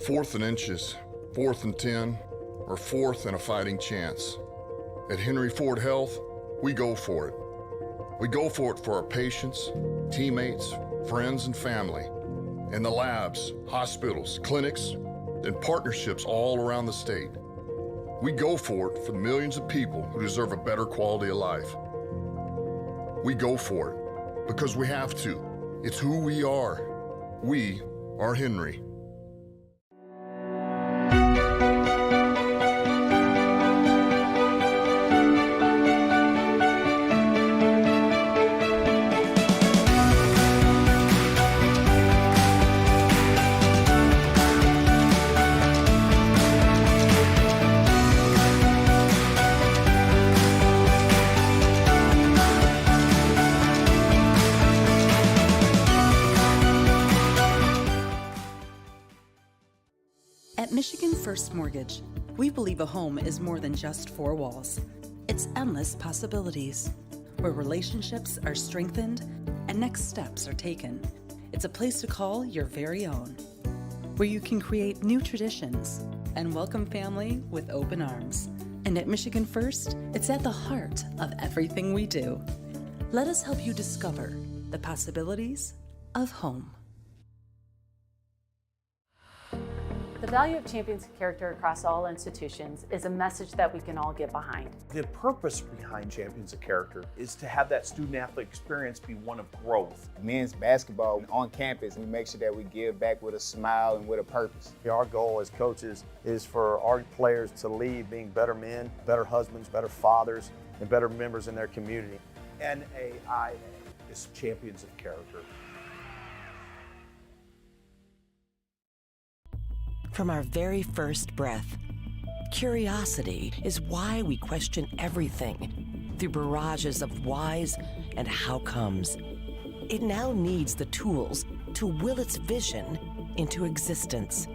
4th and inches, 4th and 10, or 4th and a fighting chance. At Henry Ford Health, we go for it. We go for it for our patients, teammates, friends, and family, in the labs, hospitals, clinics, and partnerships all around the state. We go for it for the millions of people who deserve a better quality of life. We go for it because we have to. It's who we are. We are Henry. At Michigan First Mortgage, we believe a home is more than just 4 walls. It's endless possibilities, where relationships are strengthened and next steps are taken. It's a place to call your very own, where you can create new traditions and welcome family with open arms. And at Michigan First, it's at the heart of everything we do. Let us help you discover the possibilities of home. The value of champions of character across all institutions is a message that we can all get behind. The purpose behind Champions of Character is to have that student-athlete experience be one of growth. Men's basketball on campus, we make sure that we give back with a smile and with a purpose. Our goal as coaches is for our players to leave being better men, better husbands, better fathers, and better members in their community. NAIA is Champions of Character. From our very first breath, curiosity is why we question everything through barrages of whys and how comes. It now needs the tools to will its vision into existence.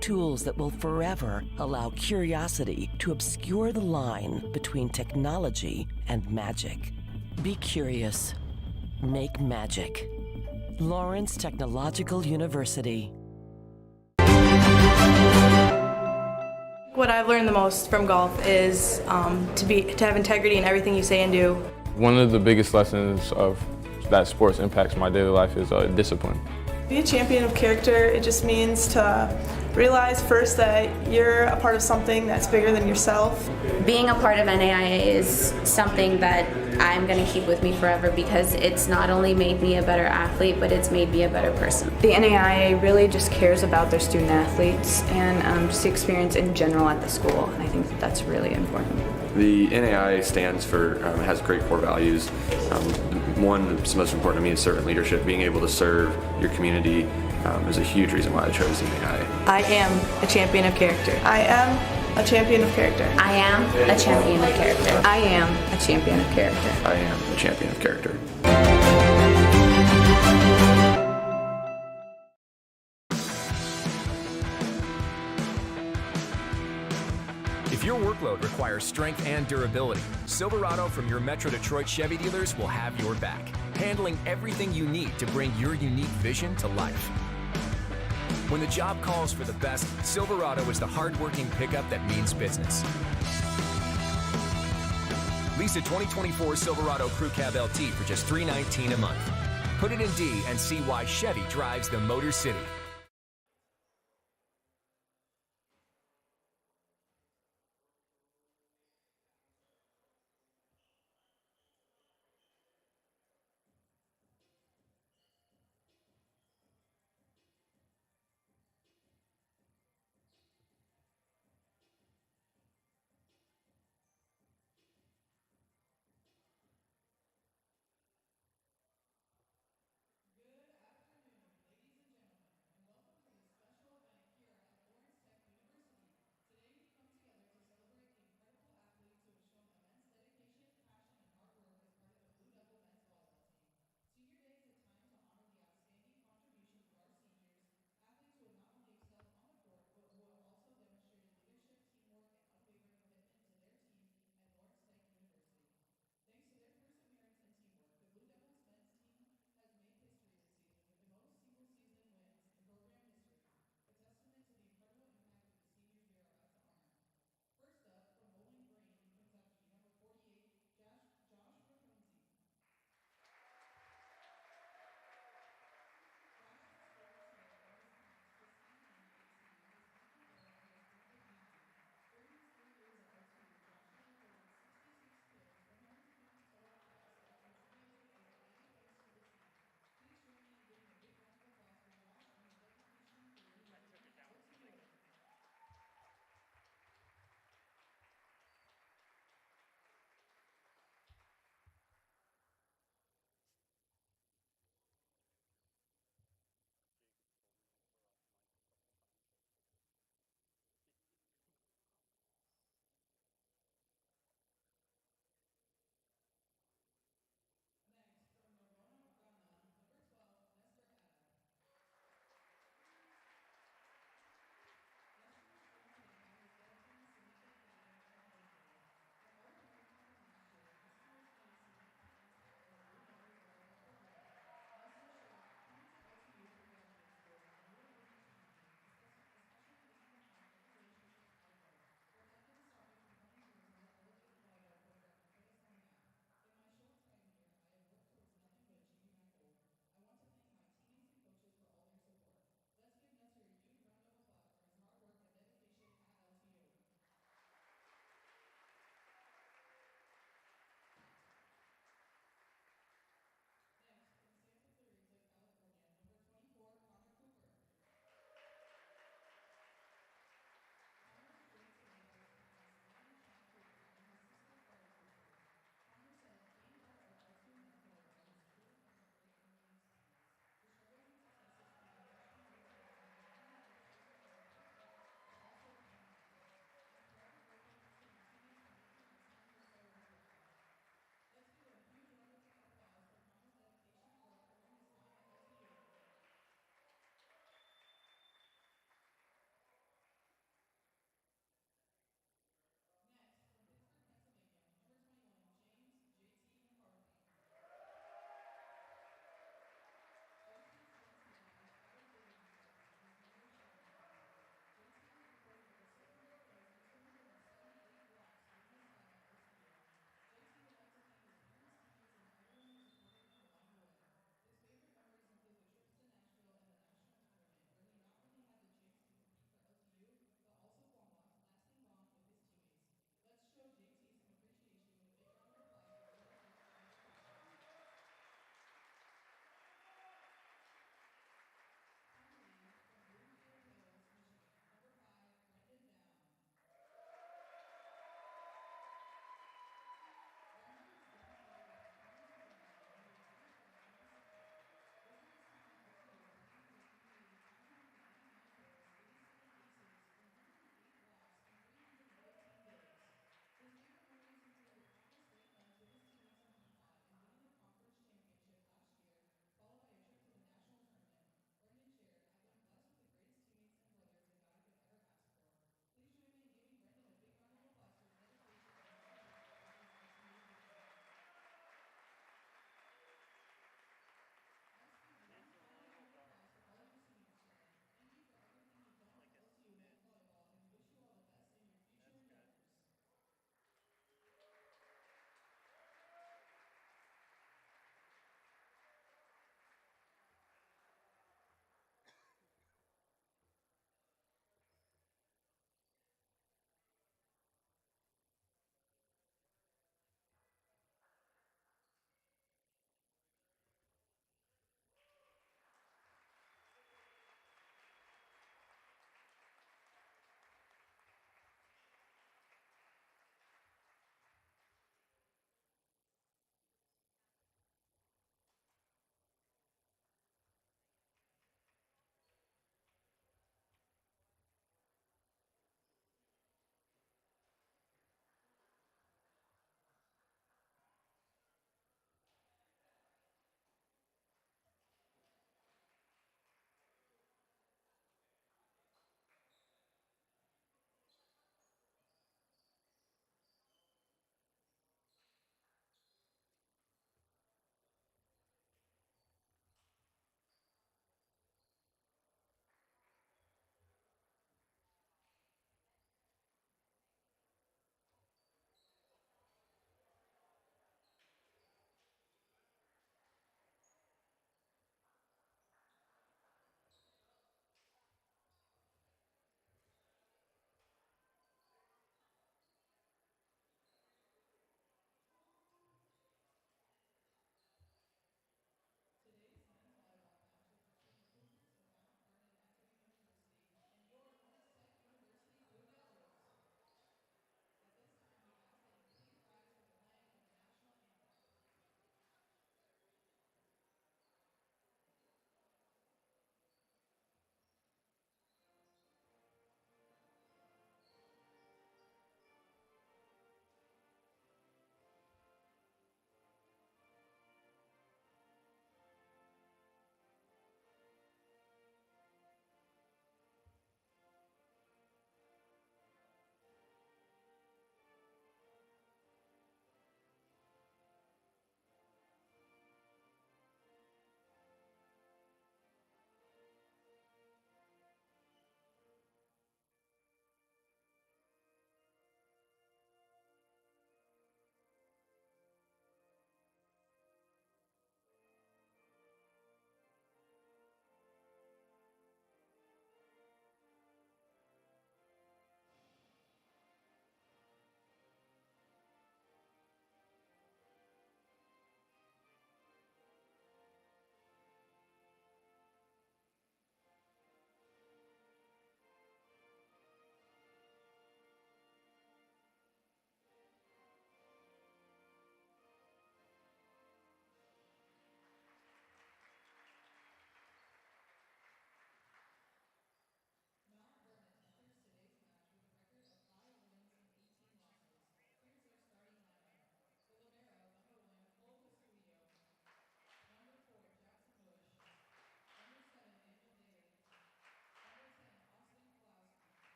Tools that will forever allow curiosity to obscure the line between technology and magic. Be curious. Make magic. Lawrence Technological University. What I've learned the most from golf is to have integrity in everything you say and do. One of the biggest lessons of that sports impacts my daily life is discipline. Be a champion of character, it just means to realize first that you're a part of something that's bigger than yourself. Being a part of NAIA is something that I'm going to keep with me forever because it's not only made me a better athlete, but it's made me a better person. The NAIA really just cares about their student athletes and just the experience in general at the school. And I think that that's really important. The NAIA stands for, has great core values. One that's most important to me is servant leadership. Being able to serve your community is a huge reason why I chose the NAIA. I am a champion of character. I am a champion of character. I am a champion of character. I am a champion of character. I am a champion of character. If your workload requires strength and durability, Silverado from your Metro Detroit Chevy dealers will have your back, handling everything you need to bring your unique vision to life. When the job calls for the best, Silverado is the hard-working pickup that means business. Lease a 2024 Silverado Crew Cab LT for just $319 a month. Put it in D and see why Chevy drives the Motor City.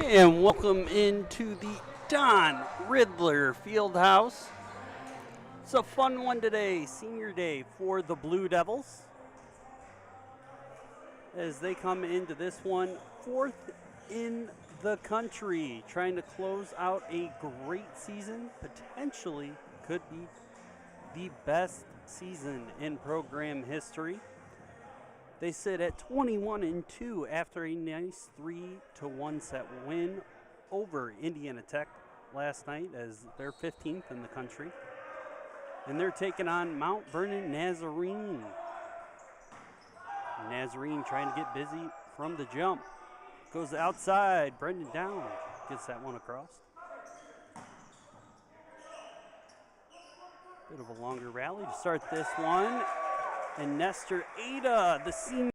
And welcome into the Don Riddler Fieldhouse. It's a fun one today, senior day for the Blue Devils, as they come into this one 4th in the country, trying to close out a great season, potentially could be the best season in program history. They sit at 21-2 after a nice 3-1 set win over Indiana Tech last night, as they're 15th in the country. And they're taking on Mount Vernon Nazarene. Nazarene trying to get busy from the jump. Goes outside, Brendan down, gets that one across. Bit of a longer rally to start this one. And Nestor Ada, the senior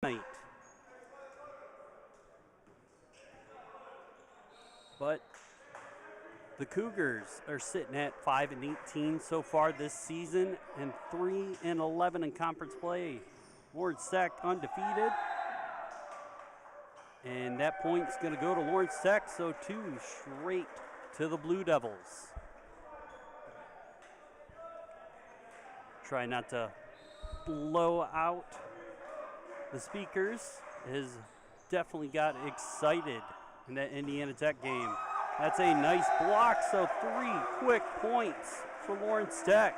night. But the Cougars are sitting at 5-18 so far this season and 3-11 in conference play. Lawrence Tech undefeated. And that point's going to go to Lawrence Tech, so 2 straight to the Blue Devils. Try not to blow out the speakers. Has definitely got excited in that Indiana Tech game. That's a nice block, so 3 quick points for Lawrence Tech.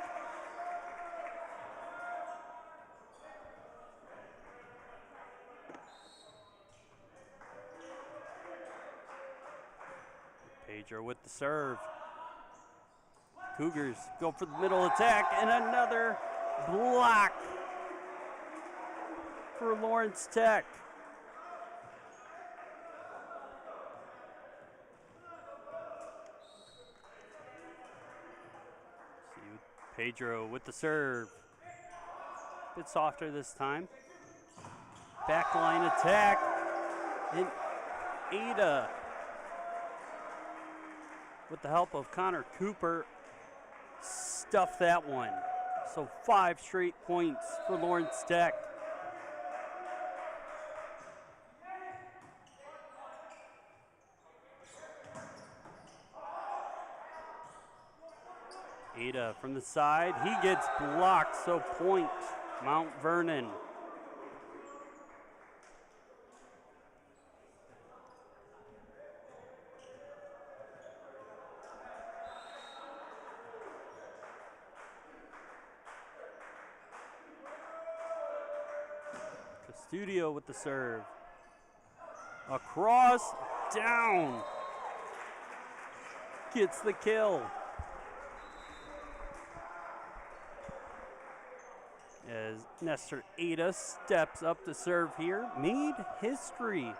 Pedro with the serve. Cougars go for the middle attack, and another block for Lawrence Tech. See Pedro with the serve. Bit softer this time. Backline attack, and Ada, with the help of Connor Cooper, stuff that one. So 5 straight points for Lawrence Tech. Ada from the side, he gets blocked, so point Mount Vernon. Studio with the serve. Across, down. Gets the kill. As Nestor Ada steps up to serve here. Made history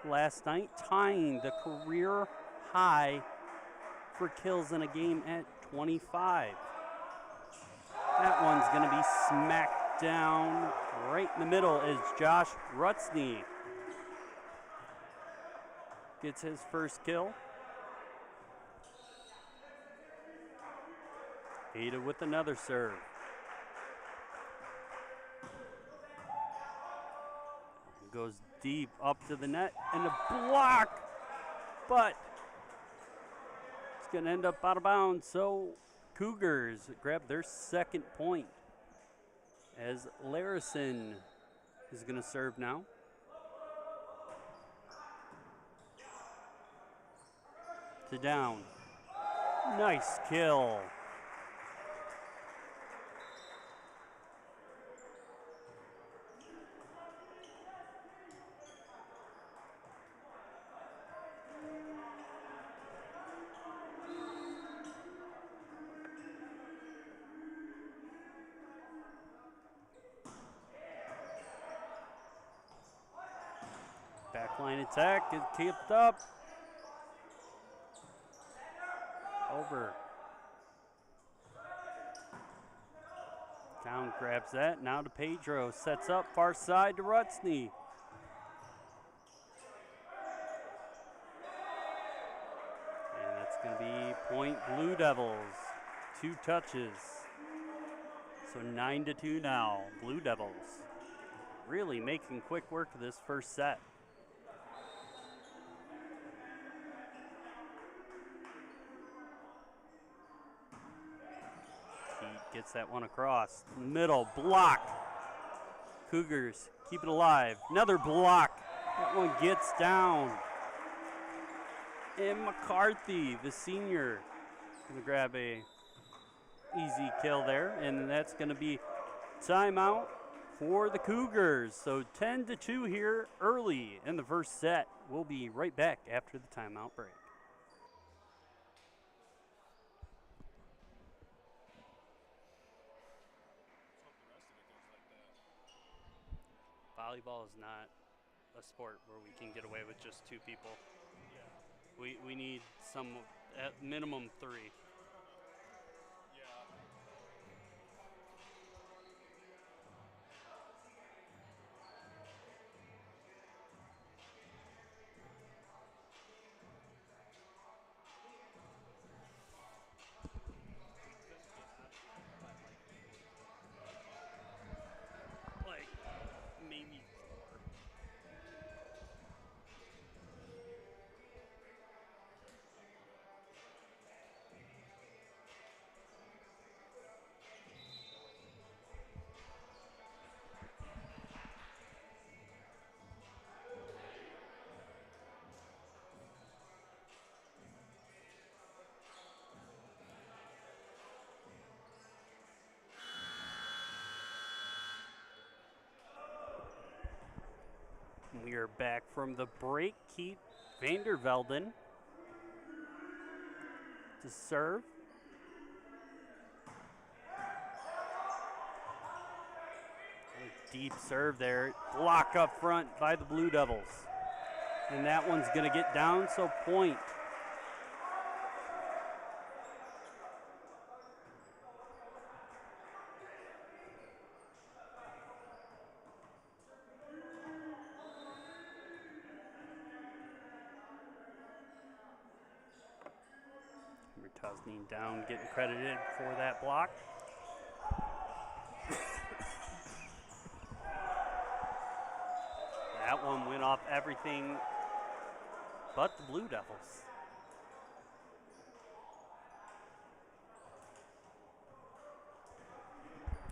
last night, tying the career high for kills in a game at 25. That one's going to be smacked down right in the middle as Josh Rutsny gets his first kill. Ada with another serve. Goes deep up to the net and a block, but it's going to end up out of bounds. So Cougars grab their second point, as Larison is going to serve now. To down. Nice kill. Backline attack is kept up. Over. Down grabs that. Now to Pedro. Sets up far side to Rutsny. And that's going to be point Blue Devils. 2 touches. So 9-2 now. Blue Devils. really making quick work of this first set. He gets that one across. Middle block. Cougars keep it alive. Another block. That one gets down. And McCarthy, the senior, gonna grab a easy kill there, and that's gonna be timeout for the Cougars. So 10-2 here early in the first set. We'll be right back after the timeout break. Volleyball is not a sport where we can get away with just 2 people. We need some, at minimum 3. Like, maybe 4. We are back from the break. Keith Vandervelden to serve. A deep serve there. Block up front by the Blue Devils. And that one's going to get down, so point. Tusney down, getting credited for that block. That one went off everything but the Blue Devils.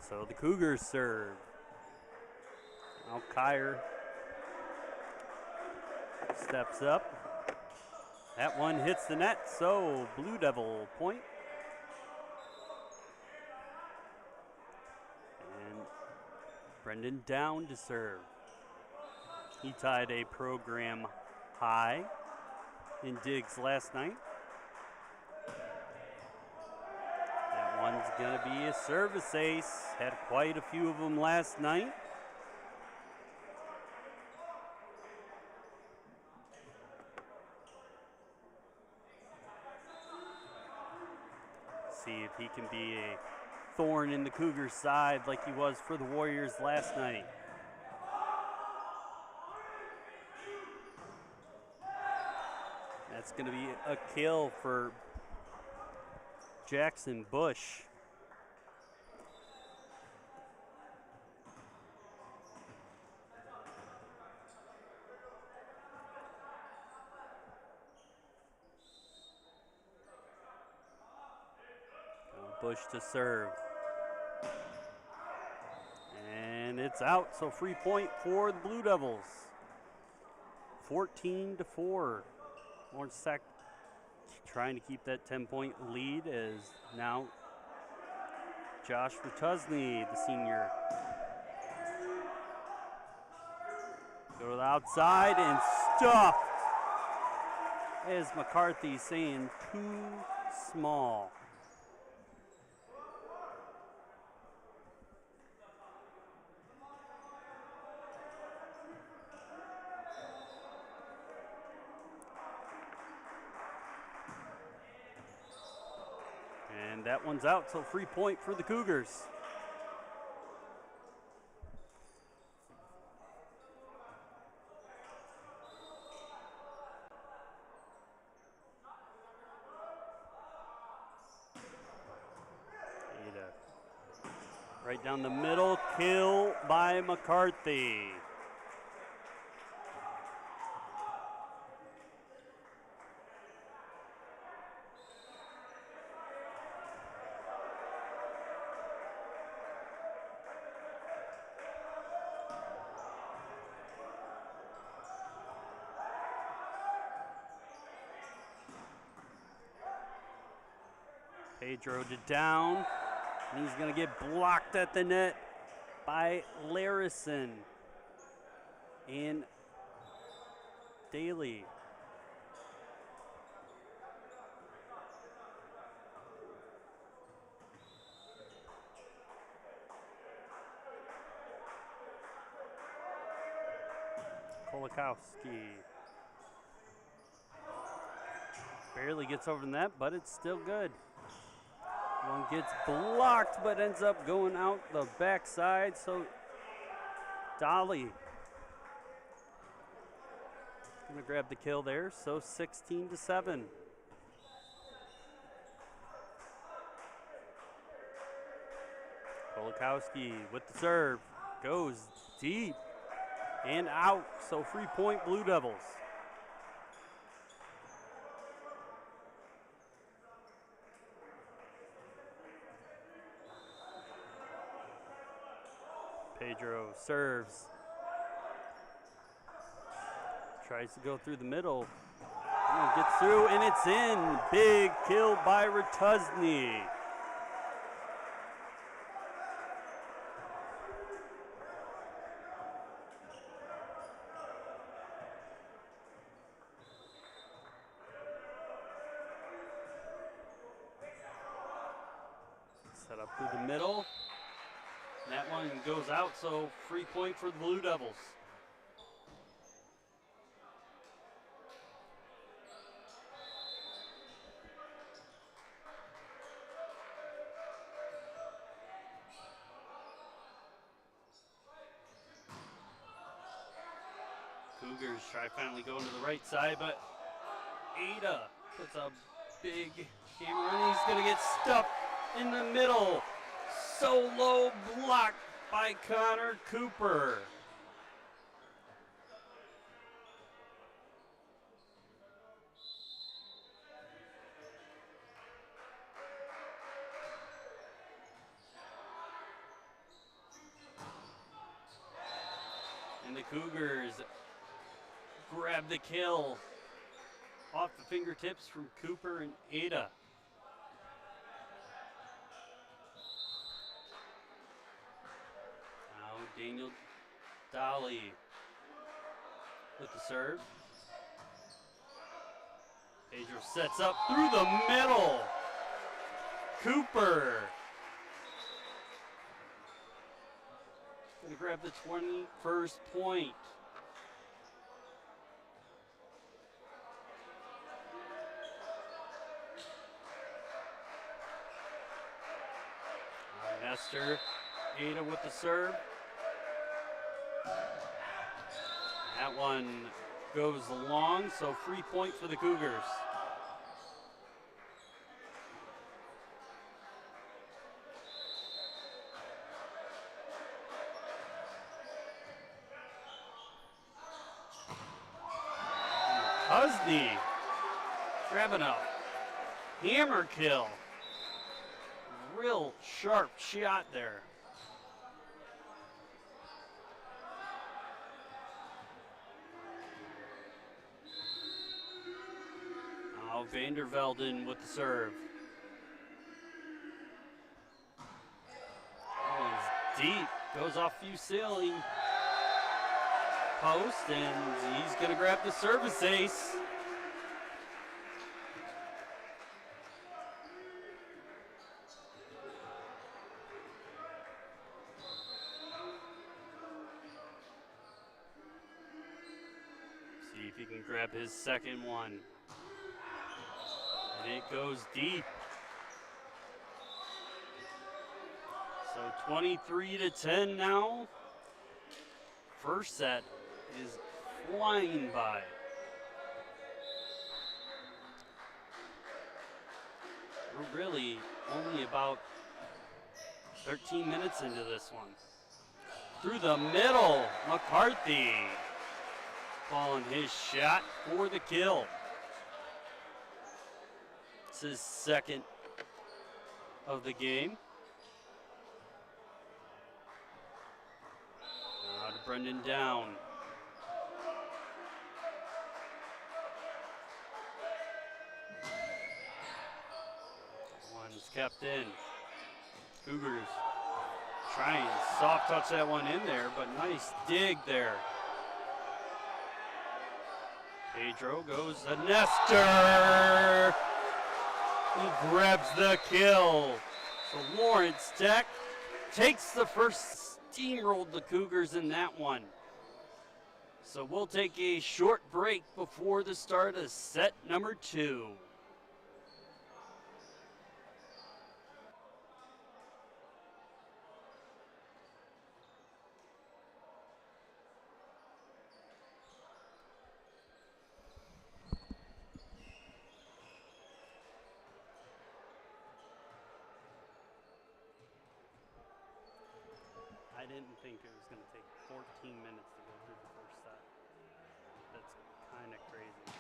So the Cougars serve. Now Kyer steps up. That one hits the net, so Blue Devil point. And Brendan down to serve. He tied a program high in digs last night. That one's gonna be a service ace. Had quite a few of them last night. See if he can be a thorn in the Cougars' side like he was for the Warriors last night. That's going to be a kill for Jackson Bush. Bush to serve. And it's out, so free point for the Blue Devils. 14-4. Orange Sac trying to keep that 10-point lead as now Josh Tusney, the senior. Go to the outside and stuffed. As McCarthy saying, too small. And that one's out, so free point for the Cougars. Right down the middle, kill by McCarthy. Pedro to down, and he's going to get blocked at the net by Larison and Daly. Kolakowski barely gets over the net, but it's still good. One gets blocked, but ends up going out the backside. So Dolly gonna grab the kill there. So 16-7. Kolakowski with the serve, goes deep and out. So free point, Blue Devils. Pedro serves. Tries to go through the middle. Gets through, and it's in. Big kill by Ratusny. Set up through the middle. That one goes out, so free point for the Blue Devils. Cougars try finally going to the right side, but Ada puts a big hammer and he's going to get stuck in the middle. Solo block by Connor Cooper. And the Cougars grab the kill off the fingertips from Cooper and Ada. Daniel Dolly with the serve. Pedro sets up through the middle. Cooper gonna grab the 21st point. Nestor, Ada with the serve. That one goes long, so free point for the Cougars. Husney grabbing a hammer kill. Real sharp shot there. Now Vandervelden with the serve. That one's deep, goes off Fusilli post, and he's gonna grab the service ace. See if he can grab his second one. And it goes deep. So 23-10 now. First set is flying by. We're really only about 13 minutes into this one. Through the middle, McCarthy. Following his shot for the kill. It's his second of the game. Now to Brendan Down. One's kept in. Cougars trying soft touch that one in there, but nice dig there. Pedro goes to Nestor. He grabs the kill. So Lawrence Tech takes the first, steamrolled the Cougars in that one. So we'll take a short break before the start of set number 2. I didn't think it was going to take 14 minutes to go through the first set. That's kind of crazy.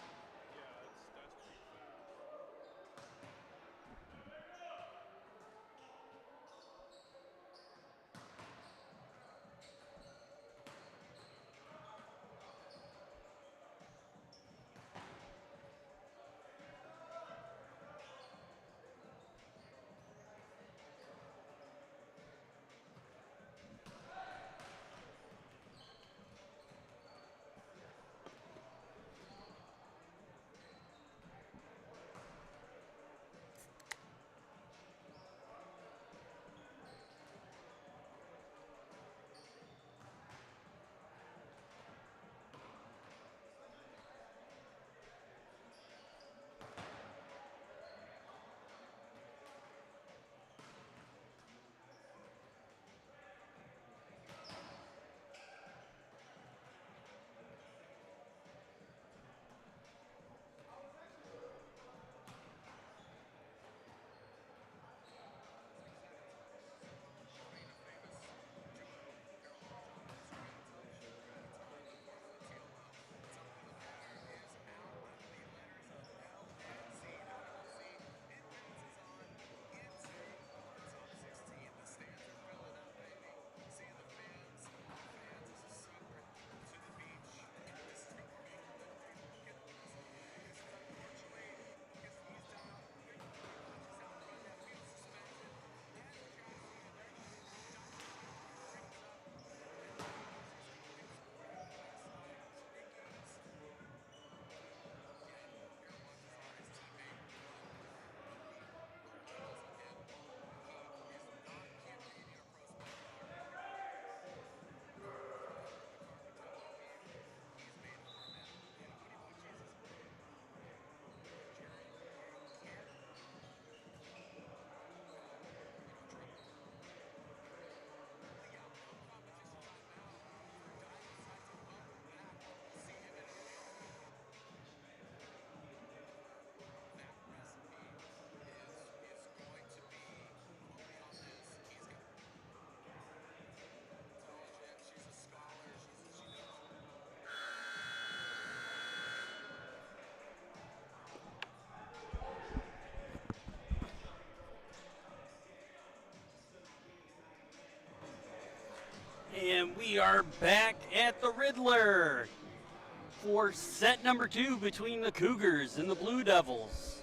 And we are back at the Riddler for set number 2 between the Cougars and the Blue Devils.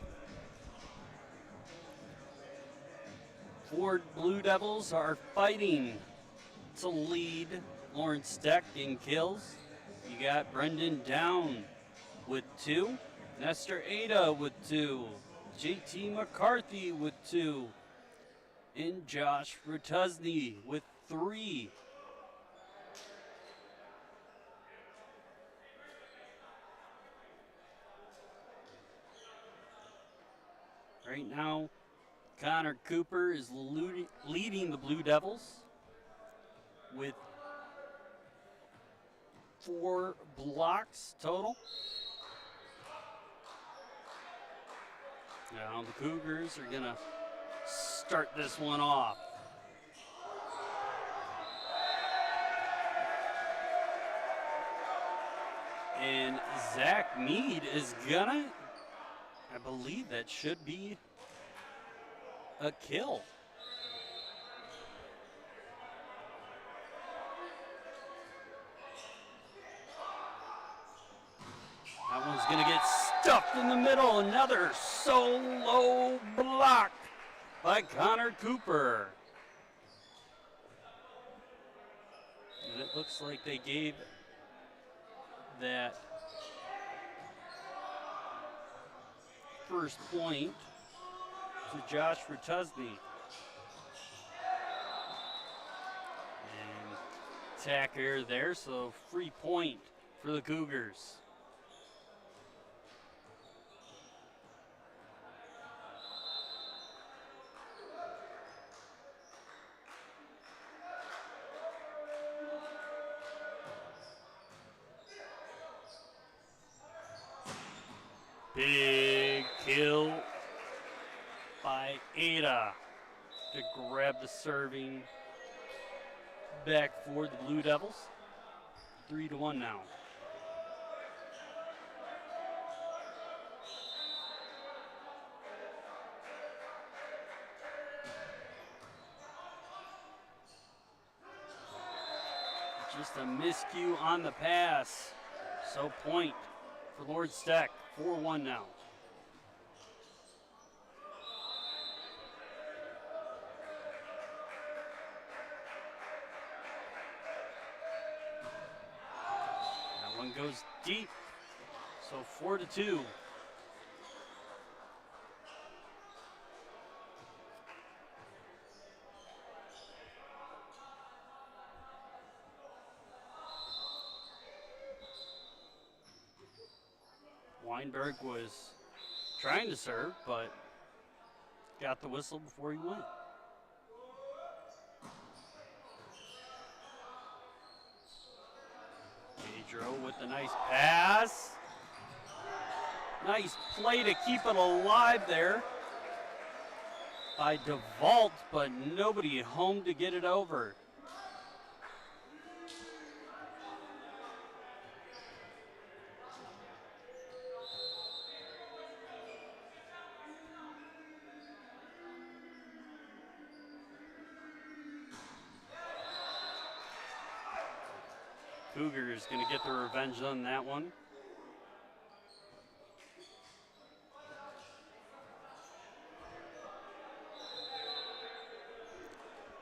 Ford Blue Devils are fighting to lead Lawrence Tech in kills. You got Brendan Down with 2, Nestor Ada with 2, JT McCarthy with 2, and Josh Rutuzny with 3. Right now, Connor Cooper is leading the Blue Devils with 4 blocks total. Now the Cougars are going to start this one off. Zach Mead is gonna, I believe that should be a kill. That one's gonna get stuffed in the middle. Another solo block by Connor Cooper. And it looks like they gave that first point to Josh Ratusny. And attack error there, so free point for the Cougars. Big kill by Ada to grab the serving back for the Blue Devils. 3-1 now. Just a miscue on the pass. So point for Lord Steck. 4-1 now. That one goes deep. So 4-2. Weinberg was trying to serve, but got the whistle before he went. Pedro with the nice pass. Nice play to keep it alive there by DeVault, but nobody home to get it over. Cougars going to get their revenge on that one.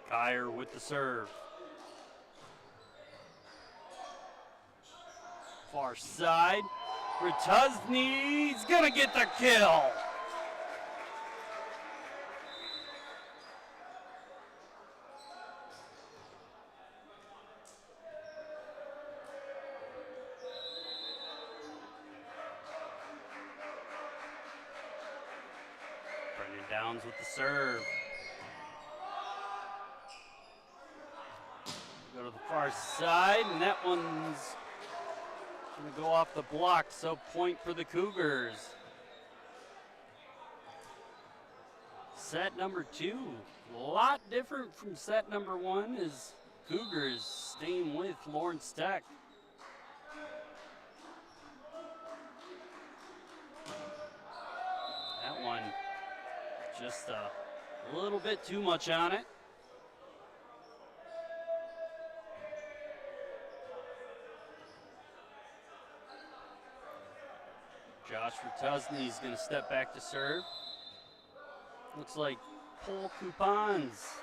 Kyer with the serve. Far side. Ratusny's going to get the kill. Downs with the serve. Go to the far side, and that one's going to go off the block, so point for the Cougars. Set number 2, a lot different from set number 1, as Cougars staying with Lawrence Tech. That one just a little bit too much on it. Josh Ratusny is going to step back to serve. Looks like Paul Coupons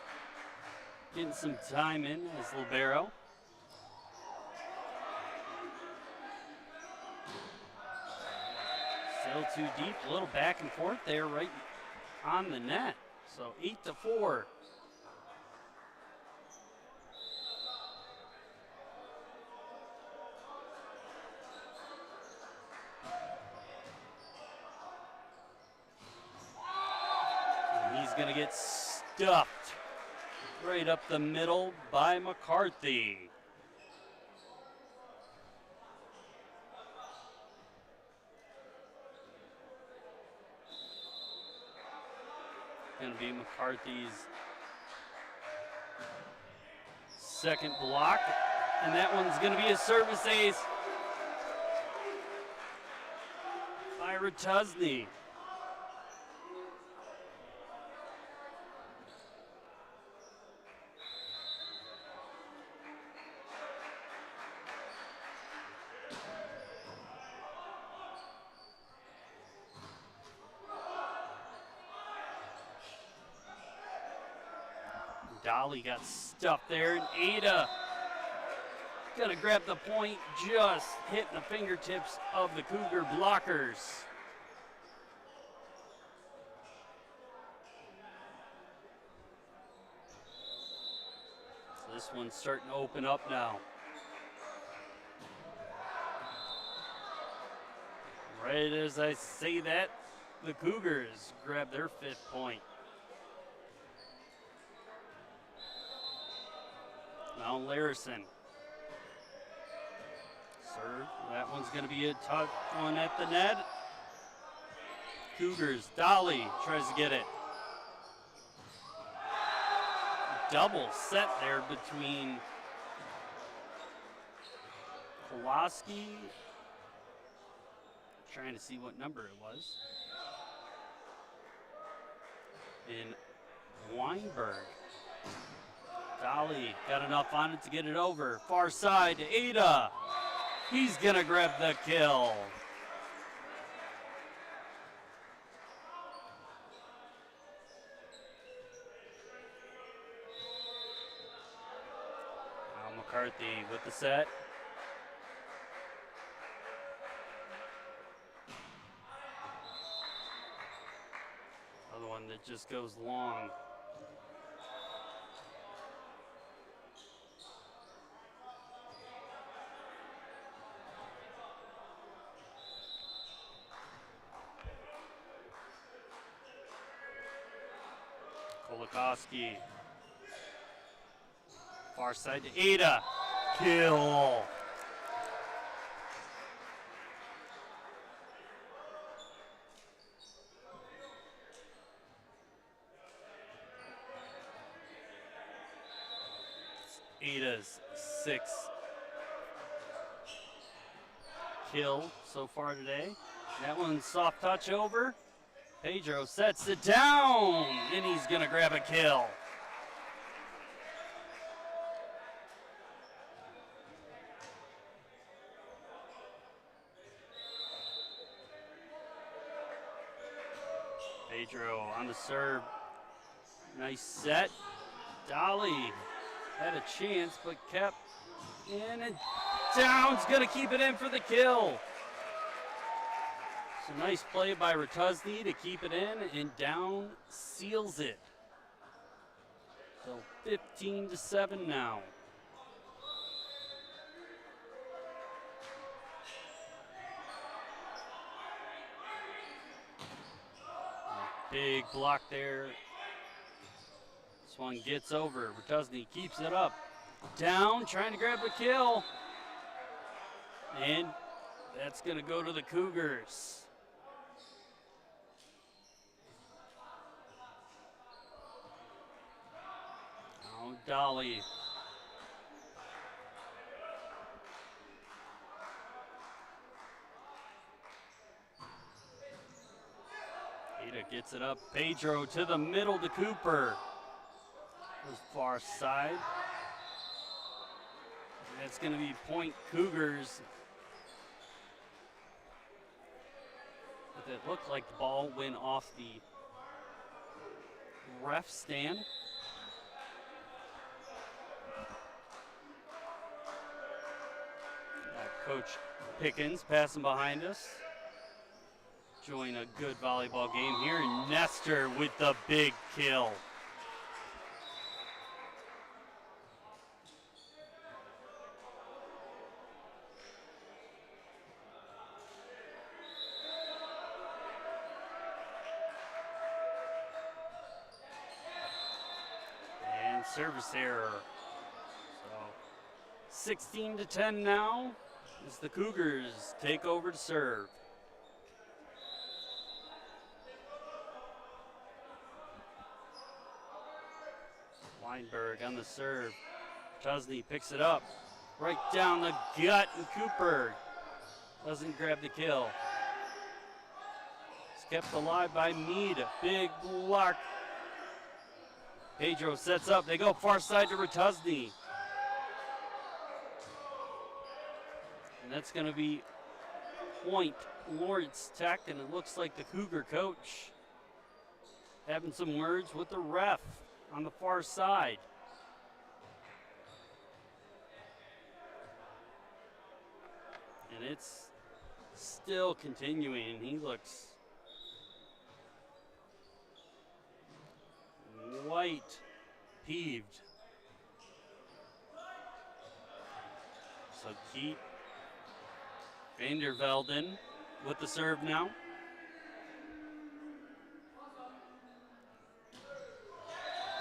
getting some time in as libero. Still too deep, a little back and forth there right on the net. So 8-4. And he's going to get stuffed right up the middle by McCarthy. Going to be McCarthy's second block, and that one's going to be a service ace. Ratusny. Dolly got stuffed there, and Ada gonna grab the point, just hitting the fingertips of the Cougar blockers. So this one's starting to open up now. Right as I say that, the Cougars grab their 5th point. Now Larison. Serve. That one's going to be a tough one at the net. Cougars. Dolly tries to get it. Double set there between Kowalski. Trying to see what number it was. And Weinberg. Dolly got enough on it to get it over. Far side to Ada. He's gonna grab the kill. Now McCarthy with the set. Other one that just goes long. Kolakowski. Far side to Ada. Kill. Ada's 6th kill so far today. That one's soft touch over. Pedro sets it down, and he's going to grab a kill. Pedro on the serve. Nice set. Dolly had a chance, but kept in, and down's going to keep it in for the kill. So nice play by Ratusny to keep it in, and down seals it. So 15-7 now. Big block there. This one gets over. Ratusny keeps it up. Down, trying to grab the kill. And that's going to go to the Cougars. Now Dolly. Ada gets it up. Pedro to the middle to Cooper. Goes far side. That's going to be point Cougars. But it looked like the ball went off the ref stand. Coach Pickens passing behind us. Enjoying a good volleyball game here. And Nestor with the big kill. And service error. So 16-10 now as the Cougars take over to serve. Weinberg on the serve. Ratusny picks it up. Right down the gut, and Cooper doesn't grab the kill. kept alive by Mead. Big block. Pedro sets up. They go far side to Ratusny. And that's going to be point Lawrence Tech, and it looks like the Cougar coach having some words with the ref on the far side. And it's still continuing, and he looks white peeved. So keep Vandervelden with the serve now.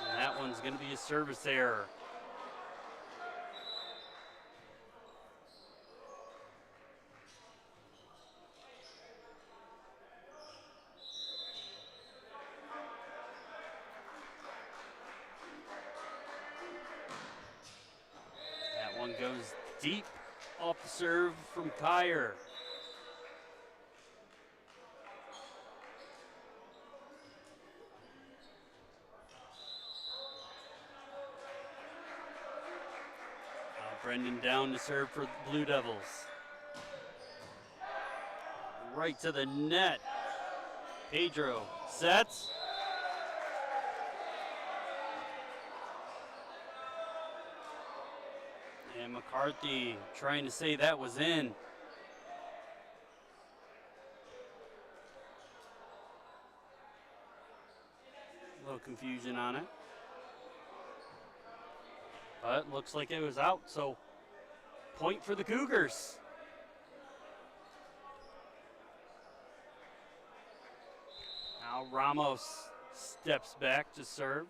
And that one's going to be a service error. That one goes deep off the serve from Kyer. Brendan down to serve for the Blue Devils. Right to the net. Pedro sets. And McCarthy trying to say that was in. A little confusion on it. But looks like it was out, so point for the Cougars. Now Ramos steps back to serve.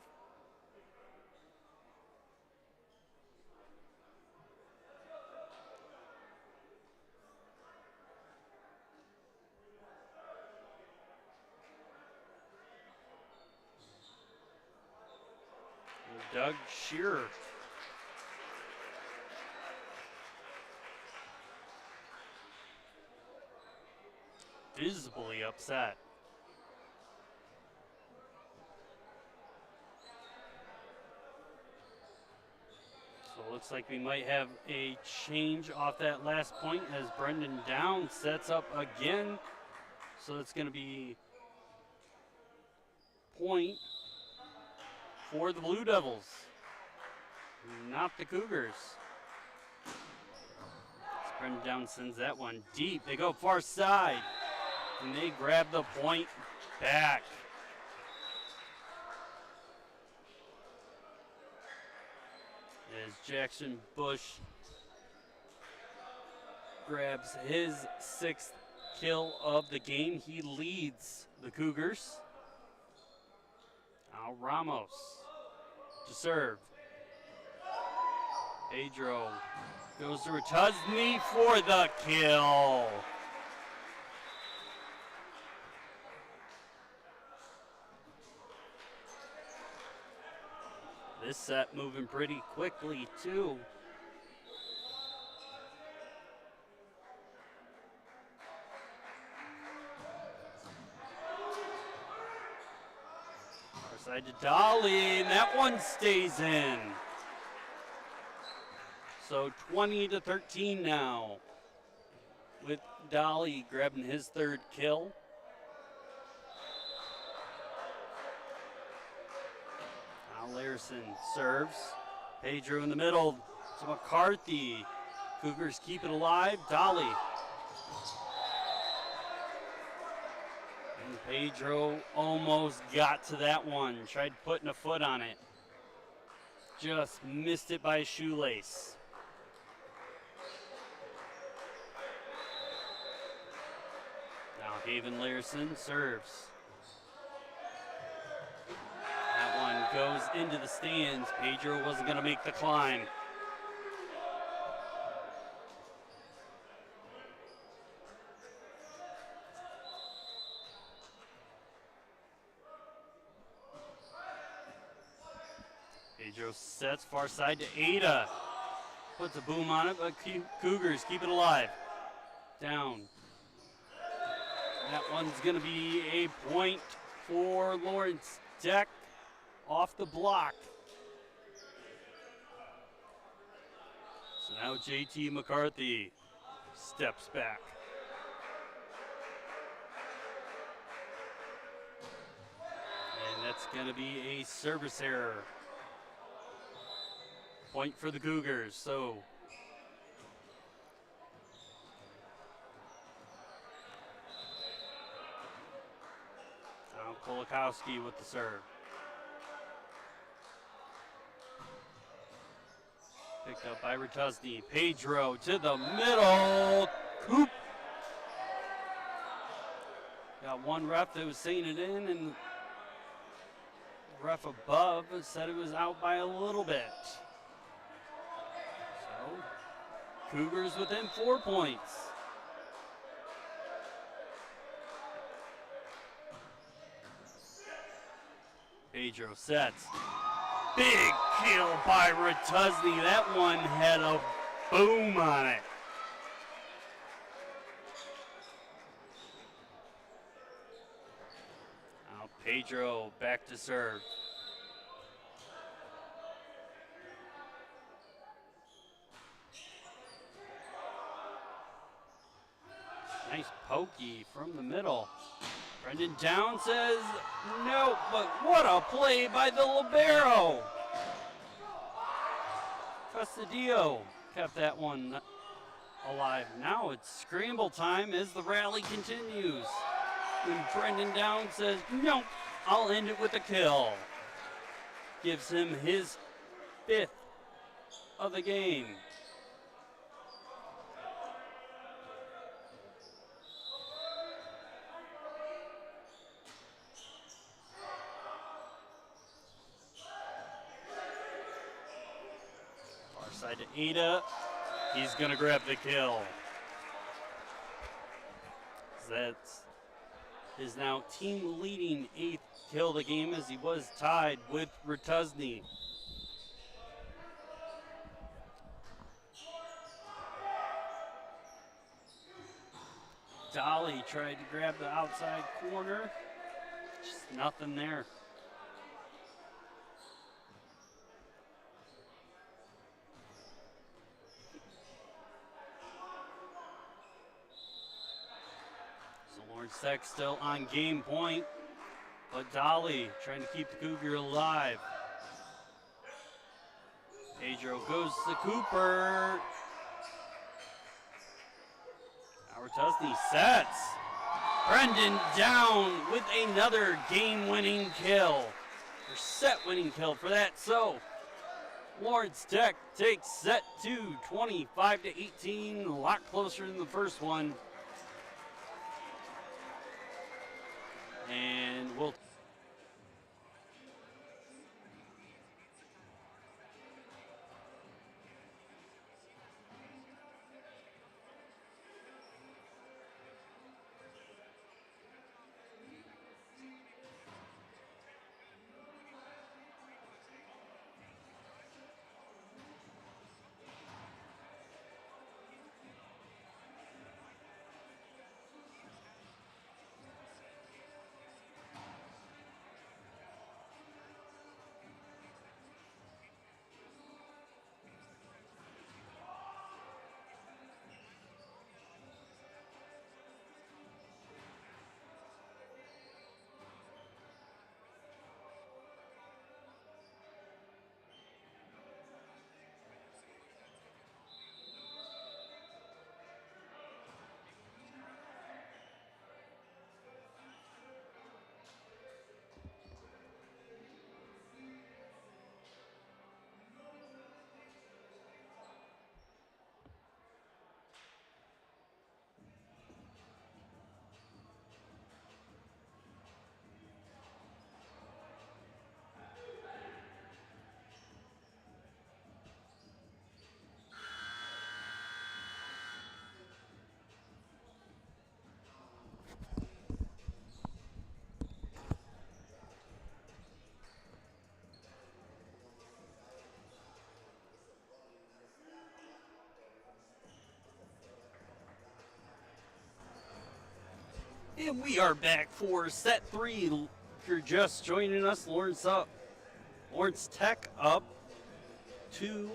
Doug Shearer. Visibly upset. So it looks like we might have a change off that last point as Brendan Down sets up again. So it's going to be point for the Blue Devils, not the Cougars. Brendan Down sends that one deep. They go far side, and they grab the point back. As Jackson Bush grabs his 6th kill of the game, he leads the Cougars. Now Ramos to serve. Pedro goes to Ratusny for the kill. This set moving pretty quickly too. Side to Dolly, and that one stays in. So 20-13 now, with Dolly grabbing his 3rd kill. Now Larson serves. Pedro in the middle to McCarthy. Cougars keep it alive. Dolly. And Pedro almost got to that one. Tried putting a foot on it. Just missed it by a shoelace. Now Haven Larson serves. That one goes into the stands. Pedro wasn't going to make the climb. Pedro sets far side to Ada. Puts a boom on it, but Cougars keep it alive. Down. That one's going to be a point for Lawrence Tech off the block. So now JT McCarthy steps back. And that's going to be a service error. Point for the Cougars. So Tom Kolakowski with the serve. Picked up by Ratusny. Pedro to the middle. Coop. Got one ref that was saying it in, and the ref above said it was out by a little bit. So, Cougars within 4 points. Pedro sets. Big kill by Ratusny. That one had a boom on it. Now Pedro back to serve. Nice pokey from the middle. Brendan Down says no, but what a play by the libero. Custodillo kept that one alive. Now it's scramble time as the rally continues. When Brendan Down says, nope, I'll end it with a kill. Gives him his 5th of the game. Far side to Ada. He's going to grab the kill. That is now team leading 8th kill of the game as he was tied with Ratusny. Dolly tried to grab the outside corner. Just nothing there. So Lawrence Tech still on game point, but Dolly trying to keep the Cougar alive. Pedro goes to Cooper. Ratusny sets. Brendan Down with another game-winning kill. Or set-winning kill for that. So Lawrence Tech takes set 2, 25-18. A lot closer than the first one. And we'll And we are back for set 3. If you're just joining us, Lawrence Tech up 2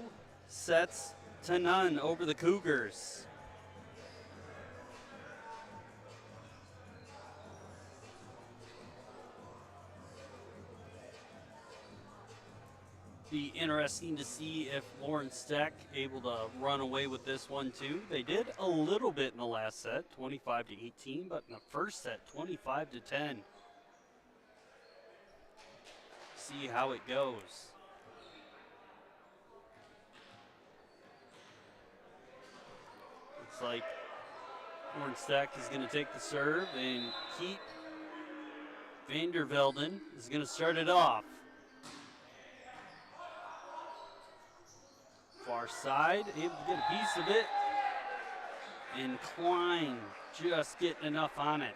sets to none over the Cougars. Be interesting to see if Lawrence Tech able to run away with this one too. They did a little bit in the last set, 25-18, but in the first set, 25-10. See how it goes. Looks like Lawrence Tech is going to take the serve, and Keith Vandervelden is going to start it off. Far side, able to get a piece of it. And Klein just getting enough on it.